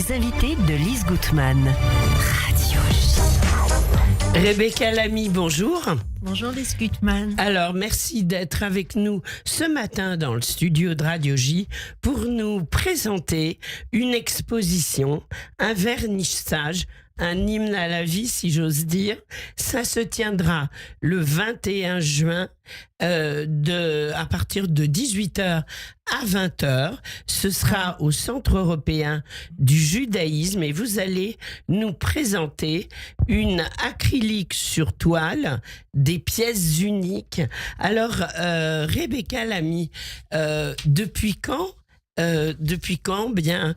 Les invités de Lise Gutmann. Radio J. Rebecca Lamy, bonjour. Bonjour Lise Gutmann. Alors, merci d'être avec nous ce matin dans le studio de Radio J pour nous présenter une exposition, un vernissage, un hymne à la vie, si j'ose dire. Ça se tiendra le 21 juin à partir de 18h à 20h. Ce sera au Centre européen du judaïsme et vous allez nous présenter une acrylique sur toile, des pièces uniques. Alors, Rebecca Lamy, depuis quand bien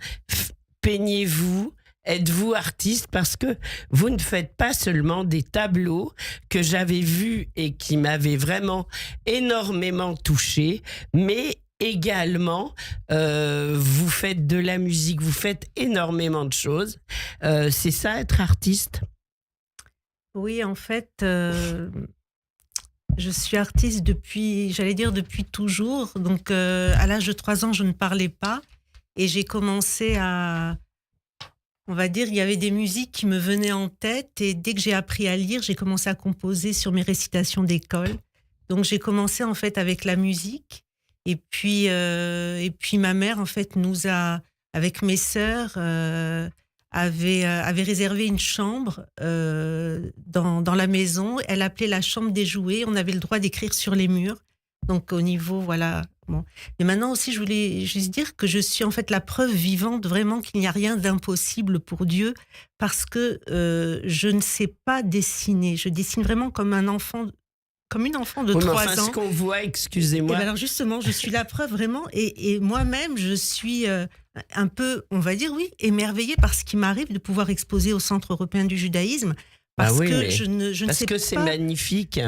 peignez-vous? Êtes-vous artiste? Parce que vous ne faites pas seulement des tableaux que j'avais vus et qui m'avaient vraiment énormément touchée, mais également vous faites de la musique, vous faites énormément de choses. C'est ça, être artiste? Oui, en fait, je suis artiste depuis toujours. Donc, à l'âge de 3 ans, je ne parlais pas. Et j'ai commencé on va dire, il y avait des musiques qui me venaient en tête. Et dès que j'ai appris à lire, j'ai commencé à composer sur mes récitations d'école. Donc, j'ai commencé, en fait, avec la musique. Et puis ma mère, en fait, avec mes sœurs, avait réservé une chambre dans la maison. Elle appelait la chambre des jouets. On avait le droit d'écrire sur les murs. Donc, au niveau, voilà. Bon. Mais maintenant aussi, je voulais juste dire que je suis en fait la preuve vivante vraiment qu'il n'y a rien d'impossible pour Dieu parce que je ne sais pas dessiner. Je dessine vraiment comme une enfant de 3 ans. Ce qu'on voit, excusez-moi. Et ben alors justement, je suis la preuve vraiment et moi-même, je suis un peu, on va dire, oui, émerveillée par ce qui m'arrive de pouvoir exposer au Centre européen du judaïsme. Parce que je ne sais pas. Parce que c'est magnifique.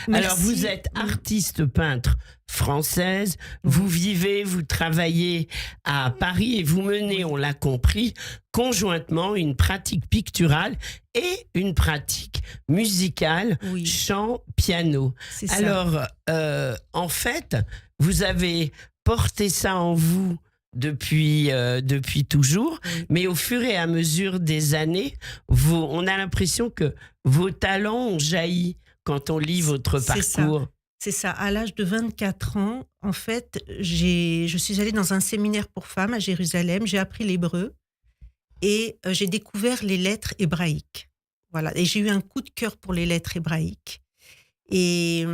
Merci. Alors, vous êtes artiste peintre française, vous vivez, vous travaillez à Paris et vous menez, on l'a compris, conjointement une pratique picturale et une pratique musicale, chant, piano. C'est ça. Alors, en fait, vous avez porté ça en vous depuis toujours, mais au fur et à mesure des années, on a l'impression que vos talents ont jailli quand on lit votre parcours. C'est ça. À l'âge de 24 ans, en fait, je suis allée dans un séminaire pour femmes à Jérusalem. J'ai appris l'hébreu et j'ai découvert les lettres hébraïques. Voilà. Et j'ai eu un coup de cœur pour les lettres hébraïques. Et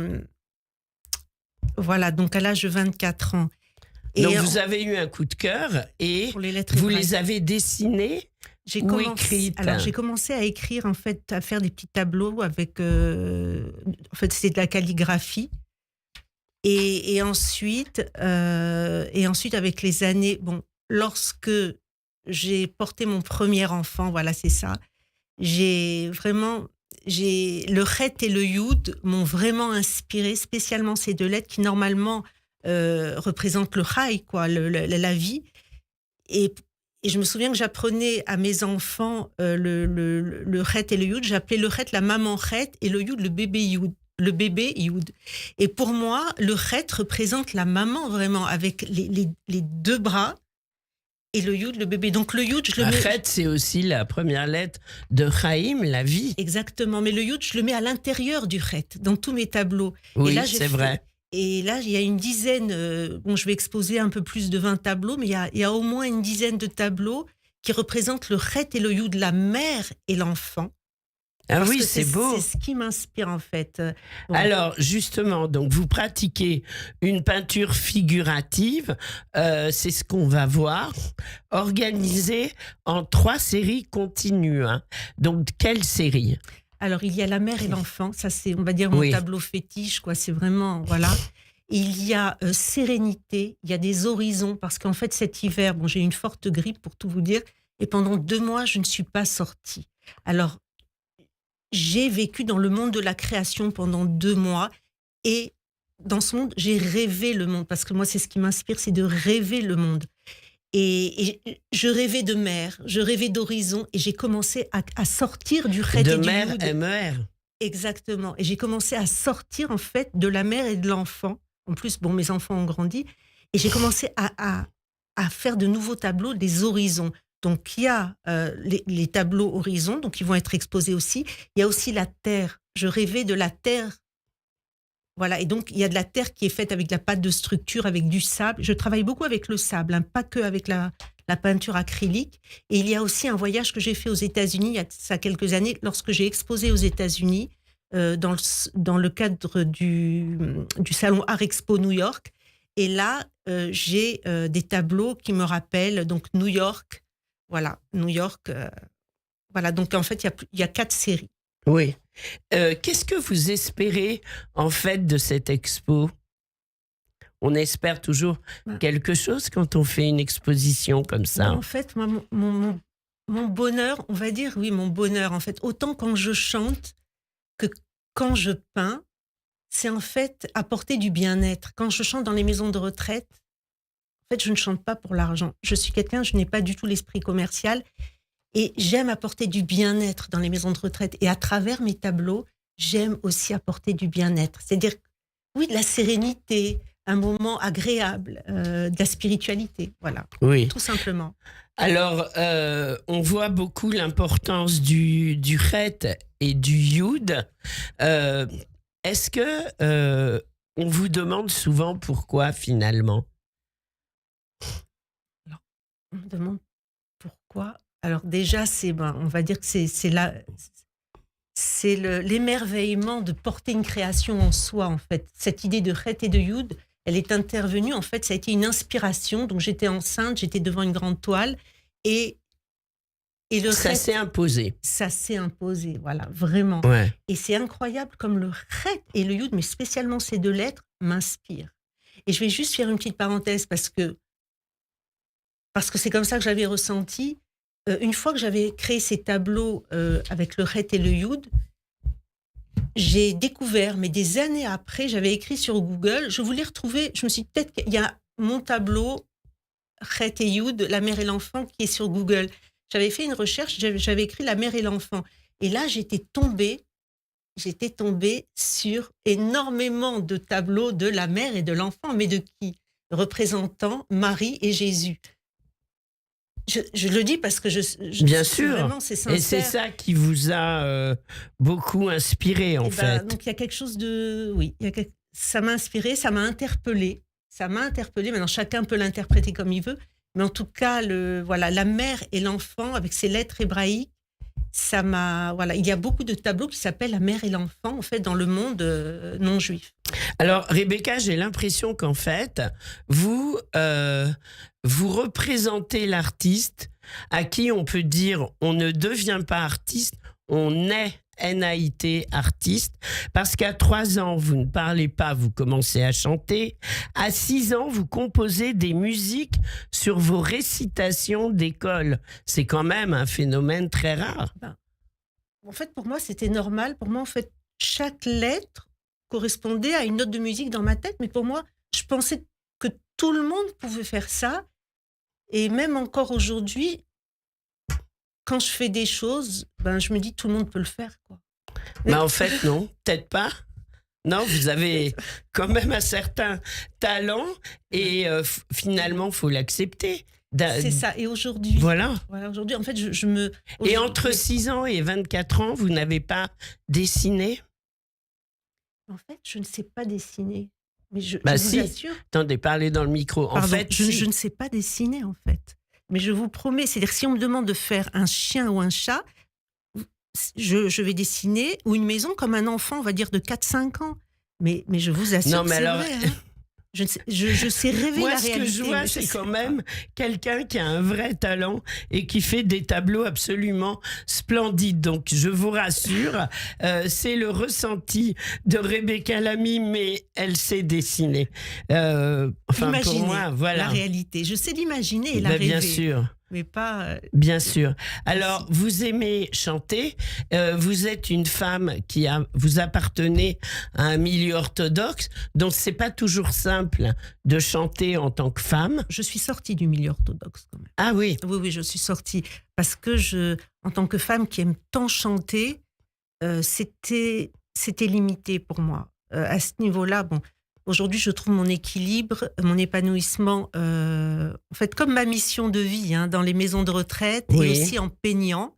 voilà, donc à l'âge de 24 ans. Donc vous avez eu un coup de cœur et vous les avez dessinés ou écrites? Alors j'ai commencé à écrire, en fait, à faire des petits tableaux avec... en fait, c'était de la calligraphie. Et ensuite, avec les années... Bon, lorsque j'ai porté mon premier enfant, voilà, c'est ça, le Chet et le Yud m'ont vraiment inspiré, spécialement ces 2 lettres qui, normalement... représente le Chai, quoi, la vie. Et je me souviens que j'apprenais à mes enfants le Chet et le Yud. J'appelais le Chet la maman Chet et le Yud le bébé Yud. Et pour moi, le Chet représente la maman vraiment, avec les 2 bras, et le Yud le bébé. Donc le Yud, je le mets... Chet, c'est aussi la première lettre de Chaim, la vie. Exactement, mais le Yud, je le mets à l'intérieur du Chet, dans tous mes tableaux. Oui, et là, c'est vrai. Et là, il y a une dizaine, je vais exposer un peu plus de 20 tableaux, mais il y a au moins une dizaine de tableaux qui représentent le Chet et le Yud, la mère et l'enfant. Ah oui, c'est beau. C'est ce qui m'inspire, en fait. Bon. Alors, justement, donc vous pratiquez une peinture figurative, c'est ce qu'on va voir, organisée en 3 séries continues. Hein. Donc, quelle série? Alors, il y a la mère et l'enfant, ça c'est, on va dire, mon tableau fétiche, quoi. C'est vraiment, voilà. Et il y a sérénité, il y a des horizons, parce qu'en fait, cet hiver, j'ai eu une forte grippe, pour tout vous dire, et pendant 2 mois, je ne suis pas sortie. Alors, j'ai vécu dans le monde de la création pendant 2 mois, et dans ce monde, j'ai rêvé le monde, parce que moi, c'est ce qui m'inspire, c'est de rêver le monde. Et je rêvais de mer, je rêvais d'horizon, et j'ai commencé à sortir du Chet et du Yud. De mer, M-E-R. Exactement. Et j'ai commencé à sortir, en fait, de la mère et de l'enfant. En plus, mes enfants ont grandi. Et j'ai commencé à faire de nouveaux tableaux, des horizons. Donc, il y a les tableaux horizon, donc ils vont être exposés aussi. Il y a aussi la terre. Je rêvais de la terre. Voilà, et donc il y a de la terre qui est faite avec de la pâte de structure, avec du sable. Je travaille beaucoup avec le sable, pas que avec la peinture acrylique. Et il y a aussi un voyage que j'ai fait aux États-Unis il y a ça quelques années, lorsque j'ai exposé aux États-Unis dans le cadre du salon Art Expo New York. Et là, j'ai des tableaux qui me rappellent donc New York. Voilà, New York. Voilà, donc en fait, il y a 4 séries. Oui. Qu'est-ce que vous espérez, en fait, de cette expo ? On espère toujours quelque chose quand on fait une exposition comme ça. En fait, moi, mon bonheur, on va dire, oui, mon bonheur, en fait, autant quand je chante que quand je peins, c'est en fait apporter du bien-être. Quand je chante dans les maisons de retraite, en fait, je ne chante pas pour l'argent. Je suis quelqu'un, je n'ai pas du tout l'esprit commercial. Et j'aime apporter du bien-être dans les maisons de retraite. Et à travers mes tableaux, j'aime aussi apporter du bien-être. C'est-à-dire, oui, de la sérénité, un moment agréable, de la spiritualité. Voilà, oui. Tout simplement. Alors, on voit beaucoup l'importance du chet et du youd. Est-ce que on vous demande souvent pourquoi, finalement ? Alors, on me demande pourquoi. Alors déjà, on va dire que c'est l'émerveillement de porter une création en soi, en fait. Cette idée de chet et de youd, elle est intervenue, en fait, ça a été une inspiration. Donc j'étais enceinte, j'étais devant une grande toile et le ça s'est imposé. Ça s'est imposé, voilà, vraiment. Ouais. Et c'est incroyable comme le chet et le youd, mais spécialement ces 2 lettres, m'inspirent. Et je vais juste faire une petite parenthèse parce que c'est comme ça que j'avais ressenti. Une fois que j'avais créé ces tableaux avec le chet et le youd, j'ai découvert, mais des années après, j'avais écrit sur Google, je voulais retrouver, je me suis dit peut-être qu'il y a mon tableau chet et youd, la mère et l'enfant, qui est sur Google. J'avais fait une recherche, j'avais écrit la mère et l'enfant. Et là, j'étais tombée sur énormément de tableaux de la mère et de l'enfant, mais de qui ? Représentant Marie et Jésus. Je le dis parce que bien sûr, vraiment, c'est sincère. Et c'est ça qui vous a beaucoup inspiré, en fait. Donc il y a quelque chose de... Oui, ça m'a inspiré, ça m'a interpellée. Maintenant, chacun peut l'interpréter comme il veut. Mais en tout cas, la mère et l'enfant, avec ces lettres hébraïques, ça m'a... Voilà, il y a beaucoup de tableaux qui s'appellent la mère et l'enfant, en fait, dans le monde non juif. Alors, Rebecca, j'ai l'impression qu'en fait, vous représentez l'artiste à qui on peut dire on ne devient pas artiste, on est NAIT artiste, parce qu'à 3 ans, vous ne parlez pas, vous commencez à chanter. À 6 ans, vous composez des musiques sur vos récitations d'école. C'est quand même un phénomène très rare. En fait, pour moi, c'était normal. Pour moi, en fait, chaque lettre correspondait à une note de musique dans ma tête. Mais pour moi, je pensais que tout le monde pouvait faire ça. Et même encore aujourd'hui, quand je fais des choses, je me dis tout le monde peut le faire, quoi. Mais en fait, non, peut-être pas. Non, vous avez quand même un certain talent et finalement, il faut l'accepter. C'est ça. Et aujourd'hui, voilà, aujourd'hui, en fait, Et entre 6 ans et 24 ans, vous n'avez pas dessiné ? En fait, je ne sais pas dessiner. Mais je si. vous assure. Attendez, parlez dans le micro. Pardon, en fait, je ne sais pas dessiner, en fait. Mais je vous promets, c'est-à-dire si on me demande de faire un chien ou un chat, je vais dessiner, ou une maison comme un enfant, on va dire de 4-5 ans. Mais je vous assure non, mais que c'est alors... vrai. Hein. Je sais rêver Moi, la réalité. Moi, ce que je vois, c'est quand même quelqu'un qui a un vrai talent et qui fait des tableaux absolument splendides. Donc, je vous rassure, c'est le ressenti de Rebecca Lamy, mais elle sait dessiner. Imaginer pour moi, voilà. la réalité. Je sais l'imaginer et la rêver. Bien sûr. Mais pas... Bien sûr. Alors, vous aimez chanter. Vous êtes une femme vous appartenez à un milieu orthodoxe, donc c'est pas toujours simple de chanter en tant que femme. Je suis sortie du milieu orthodoxe quand même. Ah oui. Oui, je suis sortie parce que en tant que femme qui aime tant chanter, c'était limité pour moi. À ce niveau-là, bon, aujourd'hui, je trouve mon équilibre, mon épanouissement, en fait, comme ma mission de vie, hein, dans les maisons de retraite Oui. et aussi en peignant.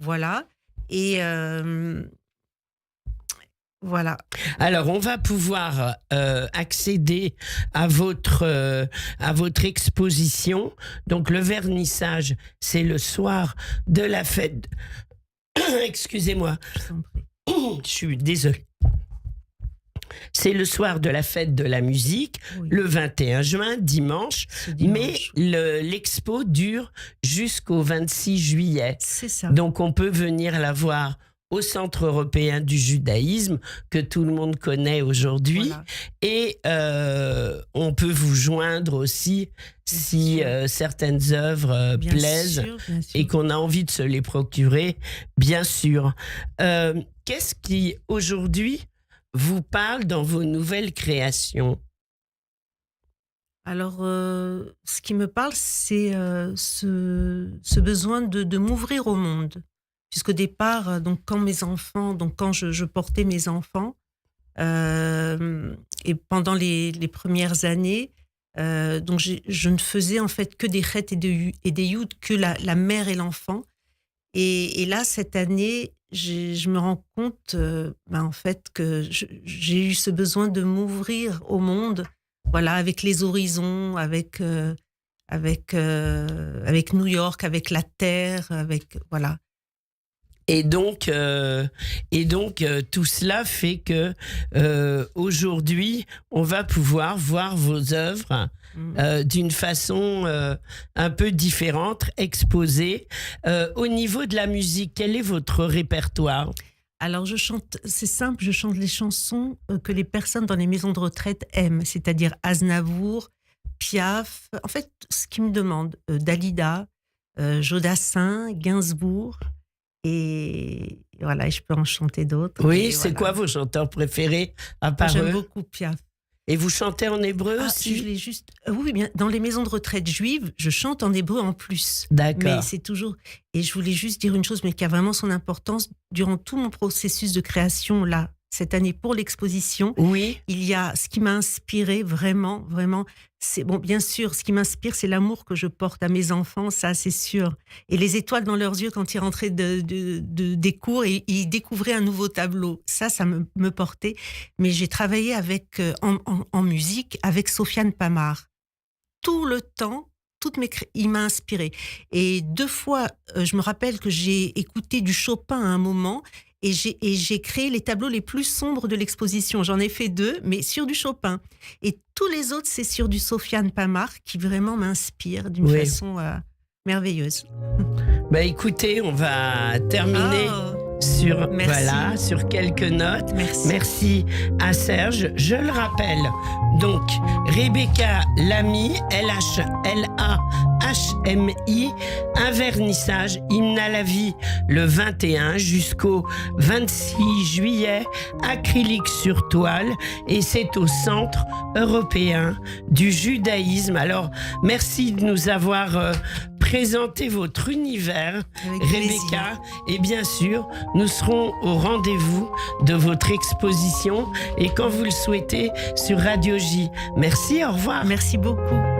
Voilà. Et voilà. Alors, on va pouvoir accéder à votre exposition. Donc, le vernissage, c'est le soir de la fête. Excusez-moi, Je vous en prie. je suis désolée. C'est le soir de la fête de la musique, Oui, le 21 juin, dimanche. ce dimanche. Mais l'expo dure jusqu'au 26 juillet. C'est ça. Donc, on peut venir la voir au Centre européen du judaïsme, que tout le monde connaît aujourd'hui. Voilà. Et on peut vous joindre aussi si sûr. certaines œuvres Bien plaisent sûr, bien sûr. et qu'on a envie de se les procurer, bien sûr. Qu'est-ce qui, aujourd'hui, vous parle dans vos nouvelles créations? Alors, ce qui me parle, c'est ce besoin de m'ouvrir au monde. Puisqu'au départ, donc quand je portais mes enfants, et pendant les premières années, donc je ne faisais en fait que des chet et des youd, que la mère et l'enfant. Et là, cette année, je me rends compte, en fait, que j'ai eu ce besoin de m'ouvrir au monde, voilà, avec les horizons, avec New York, avec la terre, voilà. Et donc, tout cela fait que aujourd'hui, on va pouvoir voir vos œuvres d'une façon un peu différente, exposées. Au niveau de la musique, quel est votre répertoire? Alors, c'est simple, je chante les chansons que les personnes dans les maisons de retraite aiment, c'est-à-dire Aznavour, Piaf, en fait, ce qu'ils me demandent, Dalida, Jodassin, Gainsbourg, et voilà, et je peux en chanter d'autres. Oui, et c'est voilà. quoi vos chanteurs préférés à part J'aime eux? beaucoup Piaf. Et vous chantez en hébreu Ah, aussi? je l'ai juste. Oui, bien. Dans les maisons de retraite juives, je chante en hébreu en plus. D'accord. Mais c'est toujours. Et je voulais juste dire une chose, mais qui a vraiment son importance durant tout mon processus de création là cette année pour l'exposition. Oui. Il y a ce qui m'a inspiré vraiment, vraiment. C'est bon, bien sûr, ce qui m'inspire, c'est l'amour que je porte à mes enfants, ça c'est sûr. Et les étoiles dans leurs yeux quand ils rentraient des cours et ils découvraient un nouveau tableau. Ça me portait. Mais j'ai travaillé en musique avec Sofiane Pamar. Tout le temps, il m'a inspiré. Et 2 fois, je me rappelle que j'ai écouté du Chopin à un moment. Et j'ai créé les tableaux les plus sombres de l'exposition. J'en ai fait 2, mais sur du Chopin. Et tous les autres, c'est sur du Sofiane Pamar, qui vraiment m'inspire d'une façon merveilleuse. Bah écoutez, on va terminer sur quelques notes. Merci à Serge. Je le rappelle, donc Rebecca Lamy, LAHMI, un vernissage Hymne à la vie le 21 jusqu'au 26 juillet, acrylique sur toile, et c'est au Centre européen du judaïsme. Alors, merci de nous avoir présenté votre univers, Avec Rebecca, plaisir. et bien sûr, nous serons au rendez-vous de votre exposition et quand vous le souhaitez sur Radio J. Merci, au revoir. Merci beaucoup.